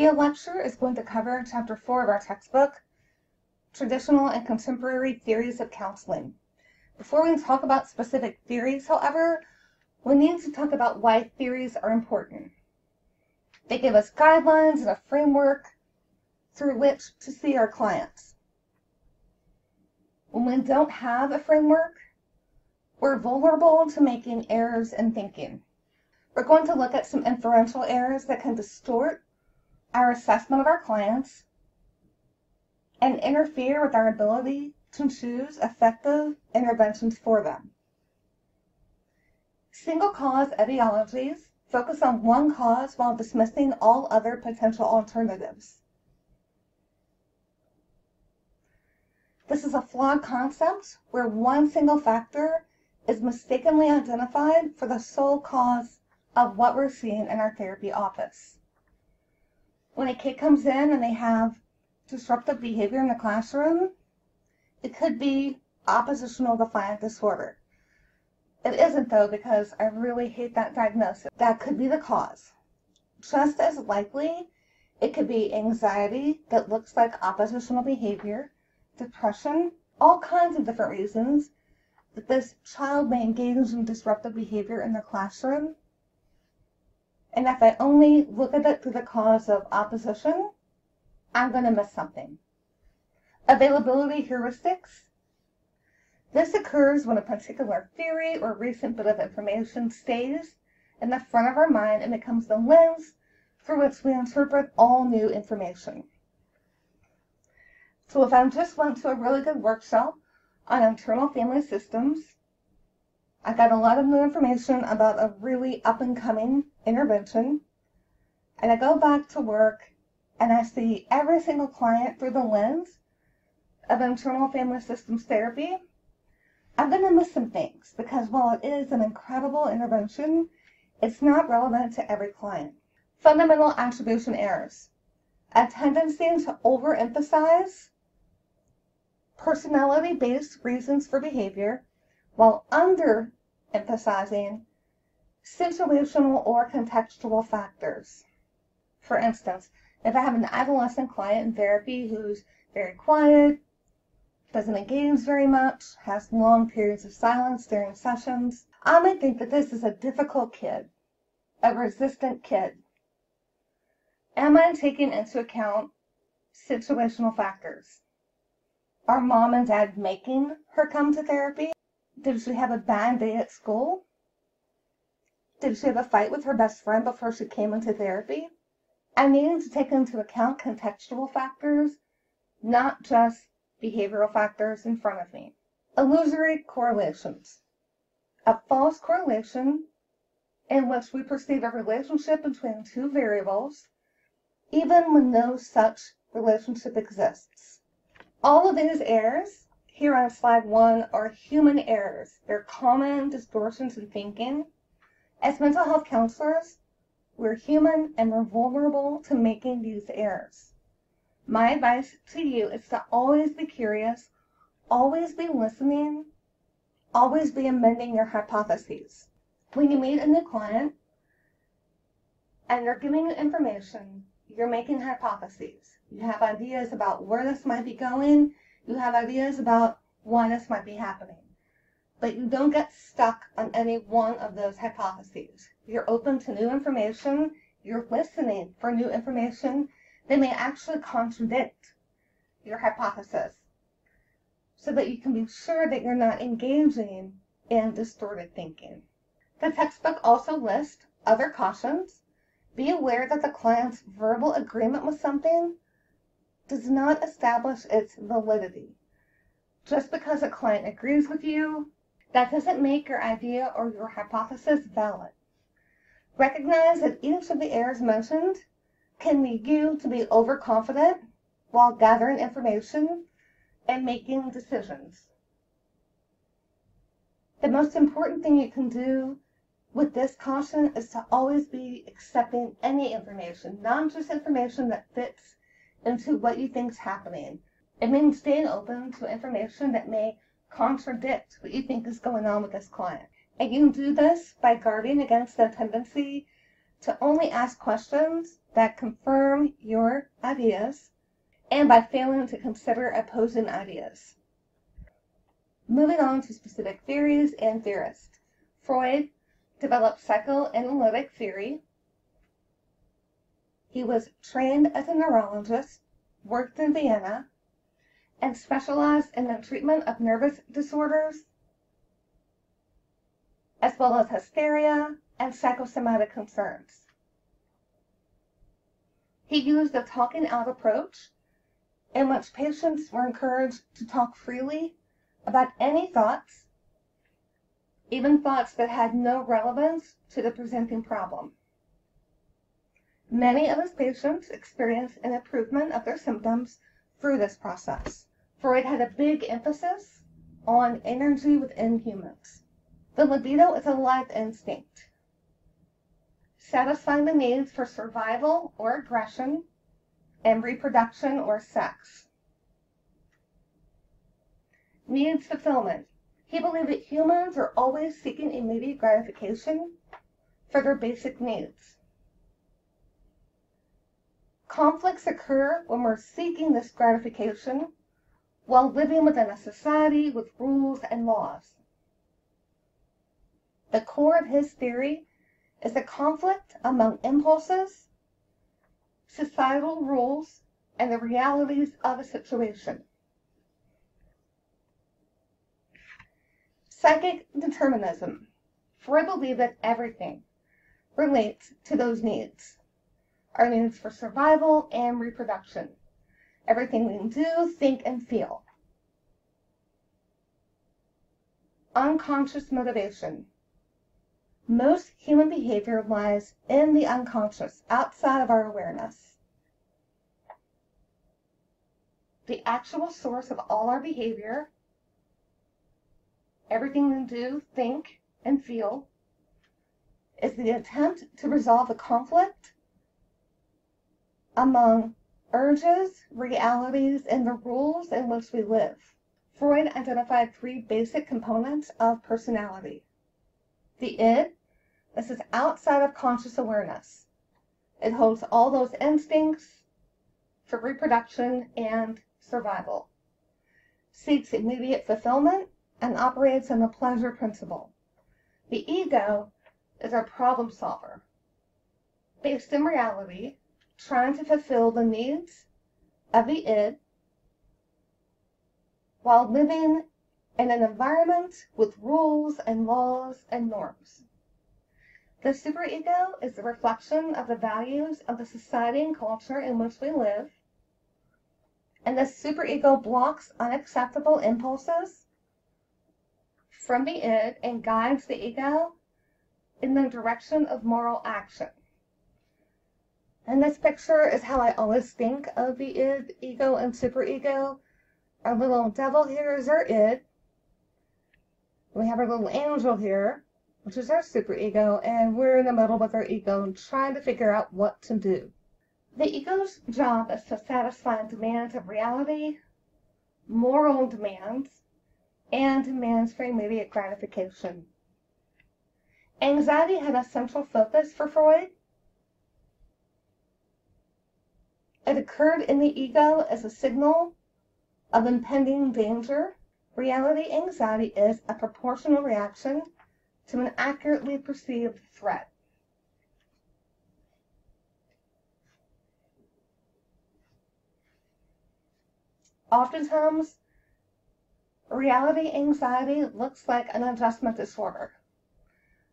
The lecture is going to cover Chapter 4 of our textbook, Traditional and Contemporary Theories of Counseling. Before we talk about specific theories, however, we need to talk about why theories are important. They give us guidelines and a framework through which to see our clients. When we don't have a framework, we're vulnerable to making errors in thinking. We're going to look at some inferential errors that can distort our assessment of our clients and interfere with our ability to choose effective interventions for them. Single cause etiologies focus on one cause while dismissing all other potential alternatives. This is a flawed concept where one single factor is mistakenly identified for the sole cause of what we're seeing in our therapy office. When a kid comes in and they have disruptive behavior in the classroom, it could be oppositional defiant disorder. It isn't though, because I really hate that diagnosis. That could be the cause. Just as likely, it could be anxiety that looks like oppositional behavior, depression, all kinds of different reasons that this child may engage in disruptive behavior in the classroom. And if I only look at it through the cause of opposition, I'm going to miss something. Availability heuristics. This occurs when a particular theory or recent bit of information stays in the front of our mind and becomes the lens through which we interpret all new information. So if I just went to a really good workshop on internal family systems, I got a lot of new information about a really up-and-coming intervention, and I go back to work and I see every single client through the lens of internal family systems therapy, I'm going to miss some things, because while it is an incredible intervention, it's not relevant to every client. Fundamental attribution errors. A tendency to overemphasize personality-based reasons for behavior while underemphasizing situational or contextual factors. For instance, if I have an adolescent client in therapy who's very quiet, doesn't engage very much, has long periods of silence during sessions, I might think that this is a difficult kid, a resistant kid. Am I taking into account situational factors? Are mom and dad making her come to therapy? Did she have a bad day at school? Did she have a fight with her best friend before she came into therapy? I need to take into account contextual factors, not just behavioral factors in front of me. Illusory correlations. A false correlation in which we perceive a relationship between two variables, even when no such relationship exists. All of these errors here on slide 1 are human errors. They're common distortions in thinking. As mental health counselors, we're human and we're vulnerable to making these errors. My advice to you is to always be curious, always be listening, always be amending your hypotheses. When you meet a new client and they're giving you information, you're making hypotheses. You have ideas about where this might be going. You have ideas about why this might be happening. But you don't get stuck on any one of those hypotheses. You're open to new information. You're listening for new information that may actually contradict your hypothesis, so that you can be sure that you're not engaging in distorted thinking. The textbook also lists other cautions. Be aware that the client's verbal agreement with something does not establish its validity. Just because a client agrees with you, that doesn't make your idea or your hypothesis valid. Recognize that each of the errors mentioned can lead you to be overconfident while gathering information and making decisions. The most important thing you can do with this caution is to always be accepting any information, not just information that fits into what you think is happening. It means staying open to information that may contradict what you think is going on with this client. And you can do this by guarding against the tendency to only ask questions that confirm your ideas and by failing to consider opposing ideas. Moving on to specific theories and theorists. Freud developed psychoanalytic theory. He was trained as a neurologist, worked in Vienna, and specialized in the treatment of nervous disorders, as well as hysteria and psychosomatic concerns. He used a talking out approach in which patients were encouraged to talk freely about any thoughts, even thoughts that had no relevance to the presenting problem. Many of his patients experienced an improvement of their symptoms through this process. Freud had a big emphasis on energy within humans. The libido is a life instinct, satisfying the needs for survival or aggression and reproduction or sex. Needs fulfillment. He believed that humans are always seeking immediate gratification for their basic needs. Conflicts occur when we're seeking this gratification while living within a society with rules and laws. The core of his theory is the conflict among impulses, societal rules, and the realities of a situation. Psychic determinism. Freud believed that everything relates to those needs. Our needs for survival and reproduction. Everything we do, think, and feel. Unconscious motivation. Most human behavior lies in the unconscious, outside of our awareness. The actual source of all our behavior, everything we do, think, and feel, is the attempt to resolve the conflict among urges, realities, and the rules in which we live. Freud identified three basic components of personality. The id, this is outside of conscious awareness. It holds all those instincts for reproduction and survival. Seeks immediate fulfillment and operates on the pleasure principle. The ego is our problem solver, based in reality, trying to fulfill the needs of the id while living in an environment with rules and laws and norms. The superego is the reflection of the values of the society and culture in which we live, and the superego blocks unacceptable impulses from the id and guides the ego in the direction of moral action. And this picture is how I always think of the id, ego, and superego. Our little devil here is our id. We have our little angel here, which is our superego, and we're in the middle with our ego and trying to figure out what to do. The ego's job is to satisfy demands of reality, moral demands, and demands for immediate gratification. Anxiety had a central focus for Freud. It occurred in the ego as a signal of impending danger. Reality anxiety is a proportional reaction to an accurately perceived threat. Oftentimes, reality anxiety looks like an adjustment disorder.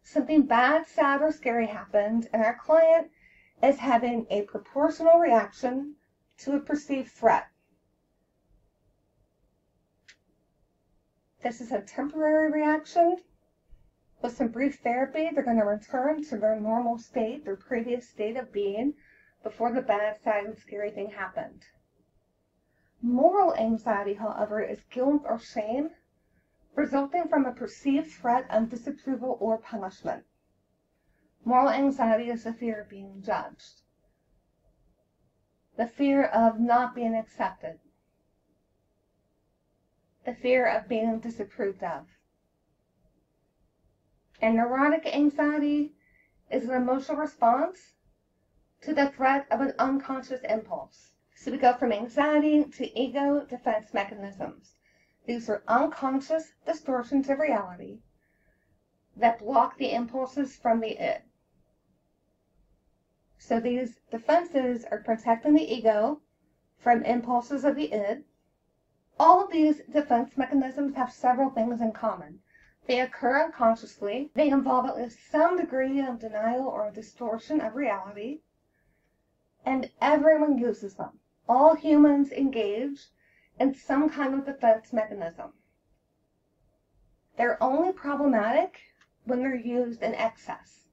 Something bad, sad, or scary happened, and our client is having a proportional reaction to a perceived threat. This is a temporary reaction. With some brief therapy, they're going to return to their normal state, their previous state of being, before the bad, sad, and scary thing happened. Moral anxiety, however, is guilt or shame resulting from a perceived threat of disapproval or punishment. Moral anxiety is the fear of being judged, the fear of not being accepted, the fear of being disapproved of. And neurotic anxiety is an emotional response to the threat of an unconscious impulse. So we go from anxiety to ego defense mechanisms. These are unconscious distortions of reality that block the impulses from the id. So these defenses are protecting the ego from impulses of the id. All of these defense mechanisms have several things in common. They occur unconsciously. They involve at least some degree of denial or distortion of reality. And everyone uses them. All humans engage in some kind of defense mechanism. They're only problematic when they're used in excess.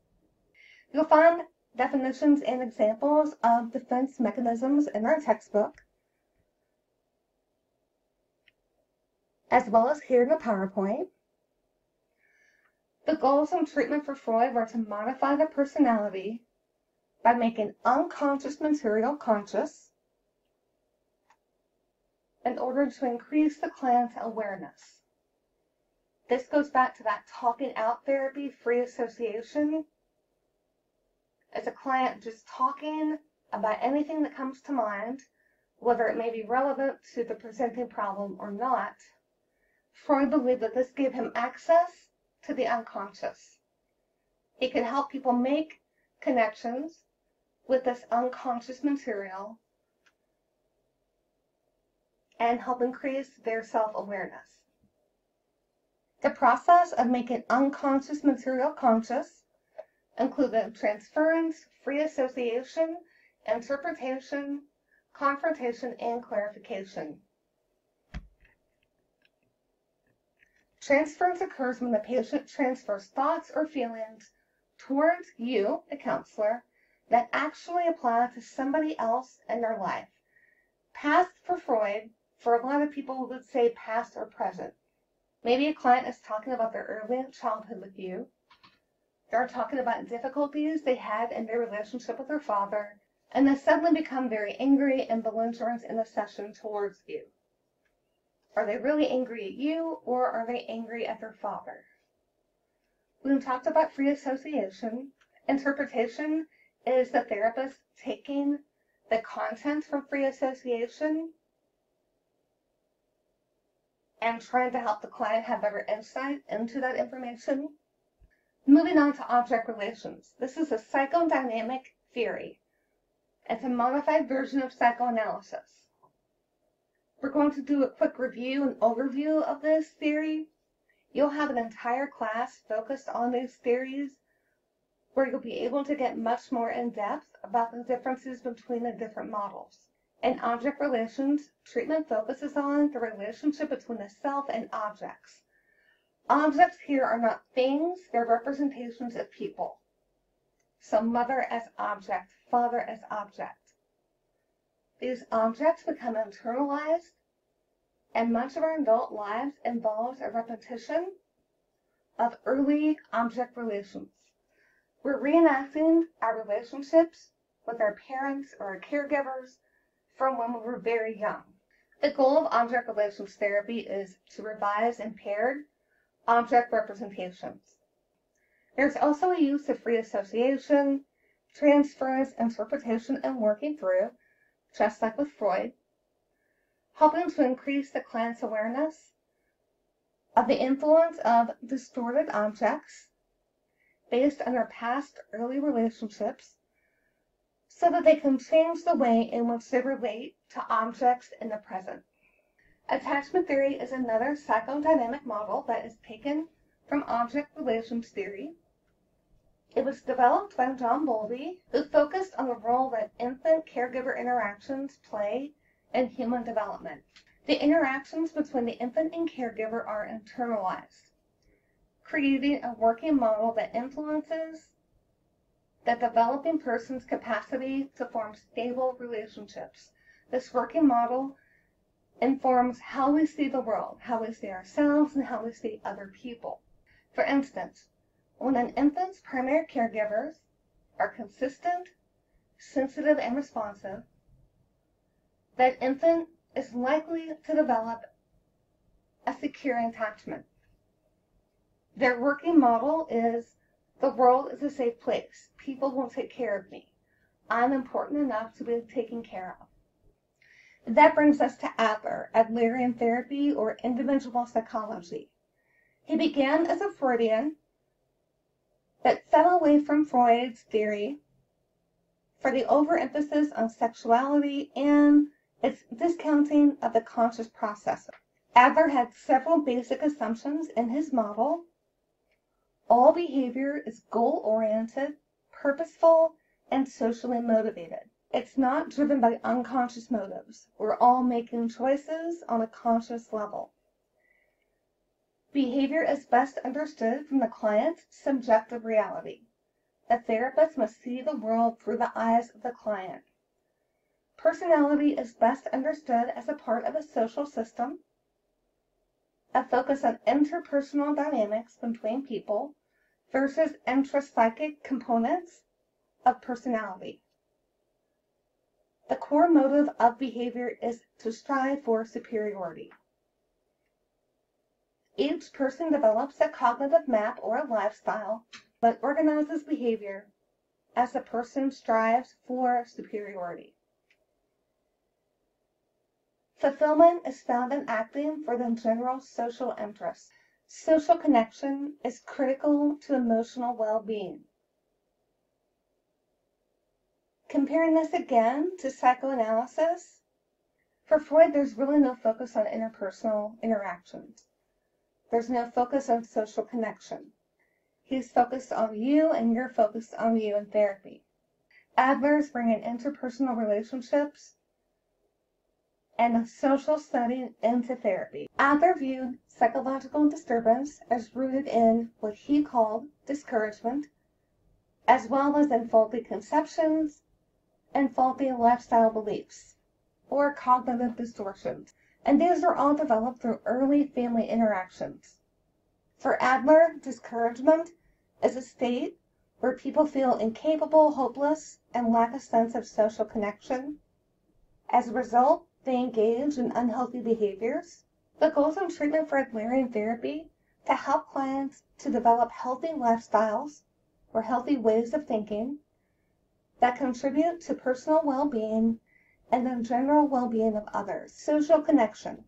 You'll find definitions and examples of defense mechanisms in our textbook, as well as here in the PowerPoint. The goals in treatment for Freud were to modify the personality by making unconscious material conscious in order to increase the client's awareness. This goes back to that talking out therapy, free association. As a client just talking about anything that comes to mind, whether it may be relevant to the presenting problem or not, Freud believed that this gave him access to the unconscious. He could help people make connections with this unconscious material and help increase their self-awareness. The process of making unconscious material conscious included transference, free association, interpretation, confrontation, and clarification. Transference occurs when the patient transfers thoughts or feelings towards you, the counselor, that actually apply to somebody else in their life. Past for Freud, for a lot of people would say past or present. Maybe a client is talking about their early childhood with you. They're talking about difficulties they had in their relationship with their father, and they suddenly become very angry and belligerent in a session towards you. Are they really angry at you, or are they angry at their father? We talked about free association. Interpretation is the therapist taking the content from free association and trying to help the client have better insight into that information. Moving on to object relations. This is a psychodynamic theory. It's a modified version of psychoanalysis. We're going to do a quick review and overview of this theory. You'll have an entire class focused on these theories where you'll be able to get much more in depth about the differences between the different models. In object relations, treatment focuses on the relationship between the self and objects. Objects here are not things, they're representations of people. So mother as object, father as object. These objects become internalized, and much of our adult lives involves a repetition of early object relations. We're reenacting our relationships with our parents or our caregivers from when we were very young. The goal of object relations therapy is to revise impaired object representations. There's also a use of free association, transference, interpretation, and working through, just like with Freud, helping to increase the client's awareness of the influence of distorted objects based on their past early relationships so that they can change the way in which they relate to objects in the present. Attachment theory is another psychodynamic model that is taken from object relations theory. It was developed by John Bowlby, who focused on the role that infant-caregiver interactions play in human development. The interactions between the infant and caregiver are internalized, creating a working model that influences the developing person's capacity to form stable relationships. This working model informs how we see the world, how we see ourselves, and how we see other people. For instance, when an infant's primary caregivers are consistent, sensitive, and responsive, that infant is likely to develop a secure attachment. Their working model is The world is a safe place. People will take care of me. I'm important enough to be taken care of. That brings us to Adler, Adlerian therapy or individual psychology. He began as a Freudian, but fell away from Freud's theory for the overemphasis on sexuality and its discounting of the conscious process. Adler had several basic assumptions in his model. All behavior is goal-oriented, purposeful, and socially motivated. It's not driven by unconscious motives. We're all making choices on a conscious level. Behavior is best understood from the client's subjective reality. A therapist must see the world through the eyes of the client. Personality is best understood as a part of a social system. A focus on interpersonal dynamics between people versus intrapsychic components of personality. The core motive of behavior is to strive for superiority. Each person develops a cognitive map or a lifestyle that organizes behavior as the person strives for superiority. Fulfillment is found in acting for the general social interest. Social connection is critical to emotional well-being. Comparing this again to psychoanalysis, for Freud, there's really no focus on interpersonal interactions. There's no focus on social connection. He's focused on you, and you're focused on you in therapy. Adler's bringing interpersonal relationships and a social setting into therapy. Adler viewed psychological disturbance as rooted in what he called discouragement, as well as in faulty conceptions and faulty lifestyle beliefs, or cognitive distortions. And these are all developed through early family interactions. For Adler, discouragement is a state where people feel incapable, hopeless, and lack a sense of social connection. As a result, they engage in unhealthy behaviors. The goals of treatment for Adlerian therapy to help clients to develop healthy lifestyles or healthy ways of thinking that contribute to personal well-being and the general well-being of others. Social connection.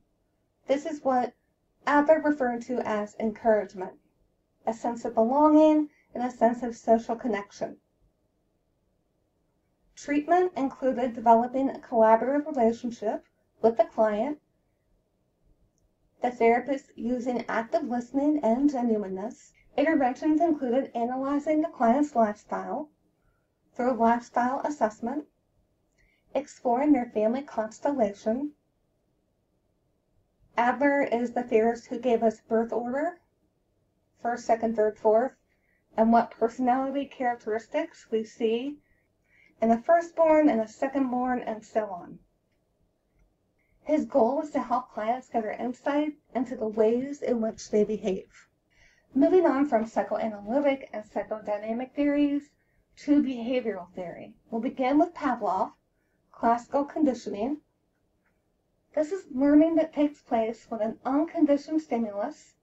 This is what Adler referred to as encouragement, a sense of belonging and a sense of social connection. Treatment included developing a collaborative relationship with the client, the therapist using active listening and genuineness. Interventions included analyzing the client's lifestyle through lifestyle assessment, exploring their family constellation. Adler is the theorist who gave us birth order, first, second, third, fourth, and what personality characteristics we see in the firstborn and the secondborn, and so on. His goal was to help clients gather insight into the ways in which they behave. Moving on from psychoanalytic and psychodynamic theories to behavioral theory. We'll begin with Pavlov, classical conditioning. This is learning that takes place when an unconditioned stimulus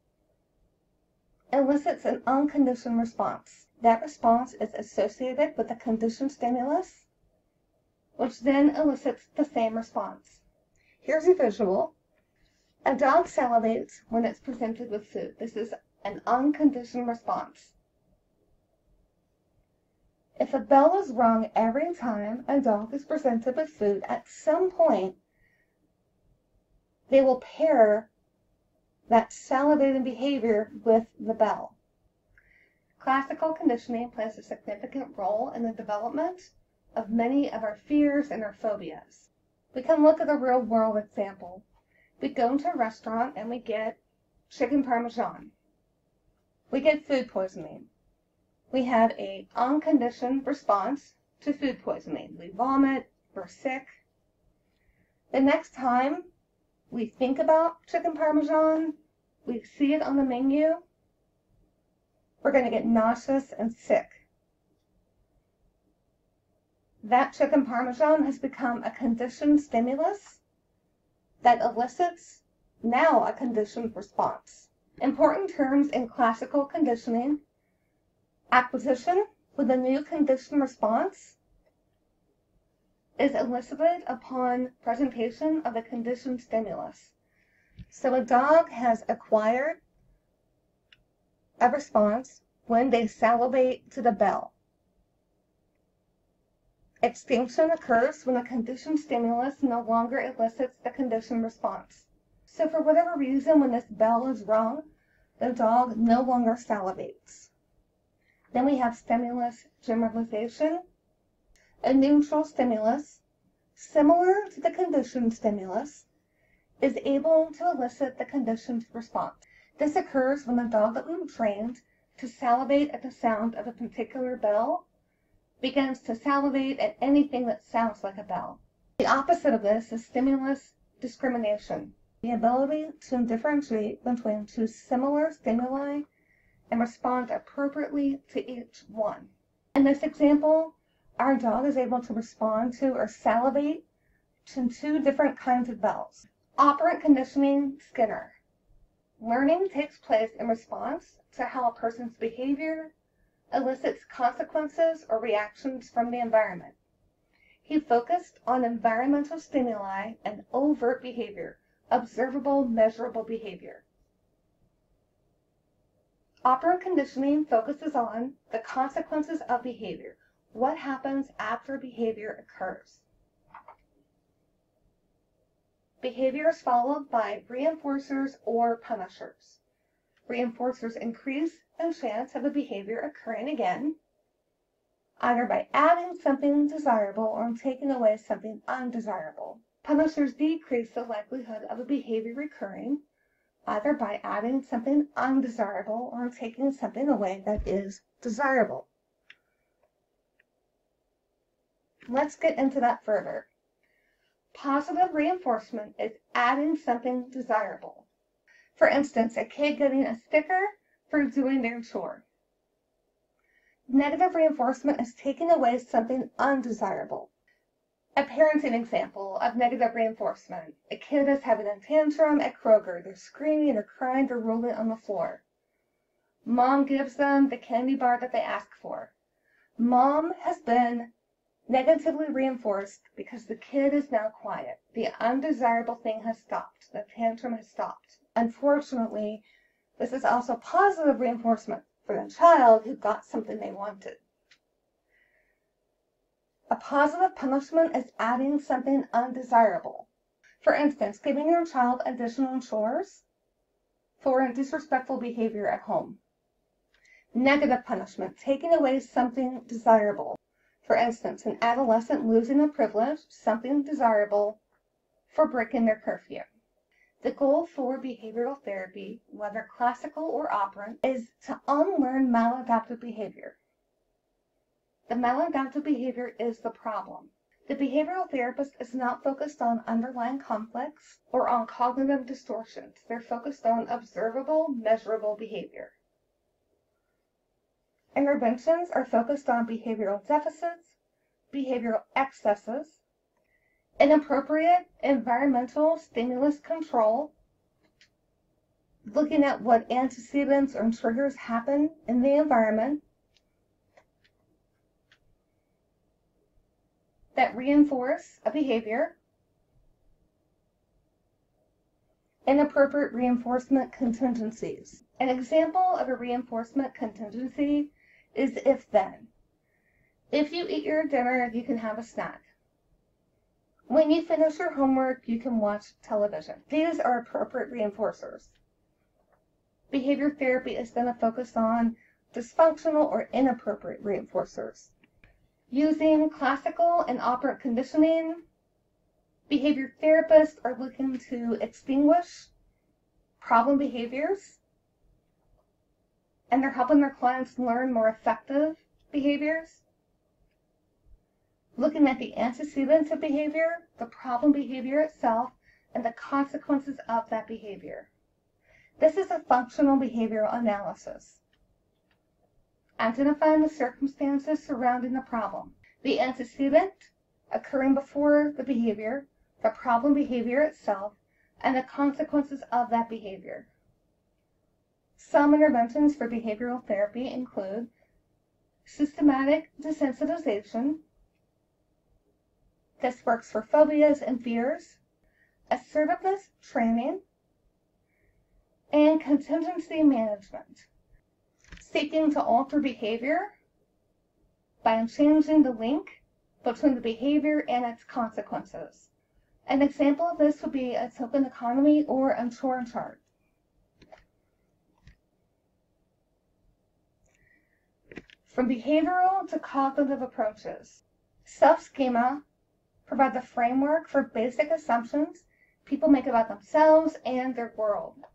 elicits an unconditioned response. That response is associated with a conditioned stimulus, which then elicits the same response. Here's a visual. A dog salivates when it's presented with food. This is an unconditioned response. If a bell is rung every time a dog is presented with food, at some point they will pair that salivating behavior with the bell. Classical conditioning plays a significant role in the development of many of our fears and our phobias. We can look at a real world example. We go into a restaurant and we get chicken parmesan. We get food poisoning. We have an unconditioned response to food poisoning. We vomit, we're sick. The next time we think about chicken parmesan, we see it on the menu, we're going to get nauseous and sick. That chicken parmesan has become a conditioned stimulus that elicits now a conditioned response. Important terms in classical conditioning: Acquisition with a new condition response is elicited upon presentation of the conditioned stimulus. So a dog has acquired a response when they salivate to the bell. Extinction occurs when the conditioned stimulus no longer elicits the conditioned response. So for whatever reason, when this bell is rung, the dog no longer salivates. Then we have stimulus generalization. A neutral stimulus, similar to the conditioned stimulus, is able to elicit the conditioned response. This occurs when the dog that we've trained to salivate at the sound of a particular bell begins to salivate at anything that sounds like a bell. The opposite of this is stimulus discrimination, the ability to differentiate between two similar stimuli and respond appropriately to each one. In this example, our dog is able to respond to or salivate to two different kinds of bells. Operant conditioning, Skinner. Learning takes place in response to how a person's behavior elicits consequences or reactions from the environment. He focused on environmental stimuli and overt behavior, observable, measurable behavior. Operant conditioning focuses on the consequences of behavior. What happens after behavior occurs? Behavior is followed by reinforcers or punishers. Reinforcers increase the chance of a behavior occurring again, either by adding something desirable or taking away something undesirable. Punishers decrease the likelihood of a behavior recurring, either by adding something undesirable or taking something away that is desirable. Let's get into that further. Positive reinforcement is adding something desirable. For instance, a kid getting a sticker for doing their chore. Negative reinforcement is taking away something undesirable. A parenting example of negative reinforcement. A kid is having a tantrum at Kroger. They're screaming, they're crying, they're rolling on the floor. Mom gives them the candy bar that they ask for. Mom has been negatively reinforced because the kid is now quiet. The undesirable thing has stopped. The tantrum has stopped. Unfortunately, this is also positive reinforcement for the child who got something they wanted. A positive punishment is adding something undesirable. For instance, giving your child additional chores for disrespectful behavior at home. Negative punishment, taking away something desirable. For instance, an adolescent losing a privilege, something desirable, for breaking their curfew. The goal for behavioral therapy, whether classical or operant, is to unlearn maladaptive behavior. The maladaptive behavior is the problem. The behavioral therapist is not focused on underlying conflicts or on cognitive distortions. They're focused on observable, measurable behavior. Interventions are focused on behavioral deficits, behavioral excesses, inappropriate environmental stimulus control, looking at what antecedents or triggers happen in the environment that reinforce a behavior, inappropriate reinforcement contingencies. An example of a reinforcement contingency is if-then. If you eat your dinner, you can have a snack. When you finish your homework, you can watch television. These are appropriate reinforcers. Behavior therapy is then focused on dysfunctional or inappropriate reinforcers. Using classical and operant conditioning, behavior therapists are looking to extinguish problem behaviors, and they're helping their clients learn more effective behaviors. Looking at the antecedents of behavior, the problem behavior itself, and the consequences of that behavior. This is a functional behavioral analysis. Identifying the circumstances surrounding the problem, the antecedent occurring before the behavior, the problem behavior itself, and the consequences of that behavior. Some interventions for behavioral therapy include systematic desensitization. This works for phobias and fears, assertiveness training, and contingency management. Seeking to alter behavior by changing the link between the behavior and its consequences. An example of this would be a token economy or a chore chart. From behavioral to cognitive approaches, self-schema provide the framework for basic assumptions people make about themselves and their world.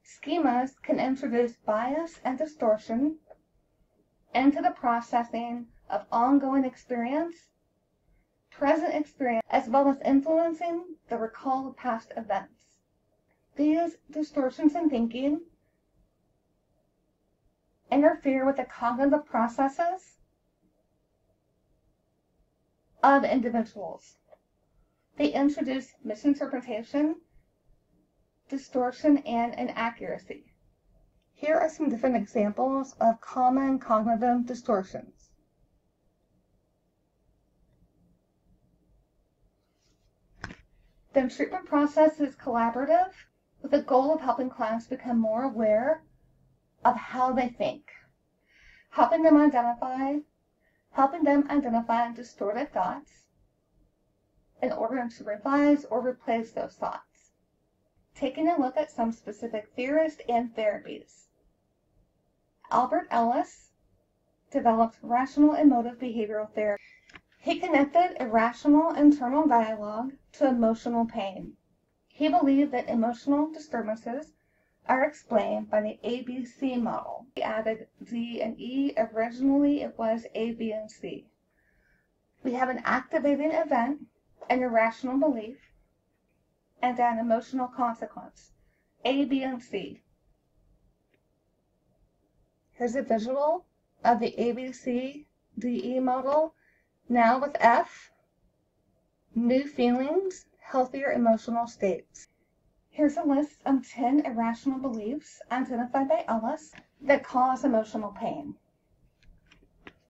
Schemas can introduce bias and distortion into the processing of ongoing experience, present experience, as well as influencing the recall of past events. These distortions in thinking interfere with the cognitive processes of individuals. They introduce misinterpretation, distortion, and inaccuracy. Here are some different examples of common cognitive distortions. The treatment process is collaborative, with the goal of helping clients become more aware of how they think, helping them identify distorted thoughts in order to revise or replace those thoughts. Taking a look at some specific theorists and therapies. Albert Ellis developed rational emotive behavioral therapy. He connected irrational internal dialogue to emotional pain. He believed that emotional disturbances are explained by the ABC model. He added D and E. Originally, it was A, B, and C. We have an activating event, an irrational belief, and an emotional consequence, A, B, and C. Here's a visual of the ABC DE model, now with F, new feelings, healthier emotional states. Here's a list of 10 irrational beliefs identified by Ellis that cause emotional pain.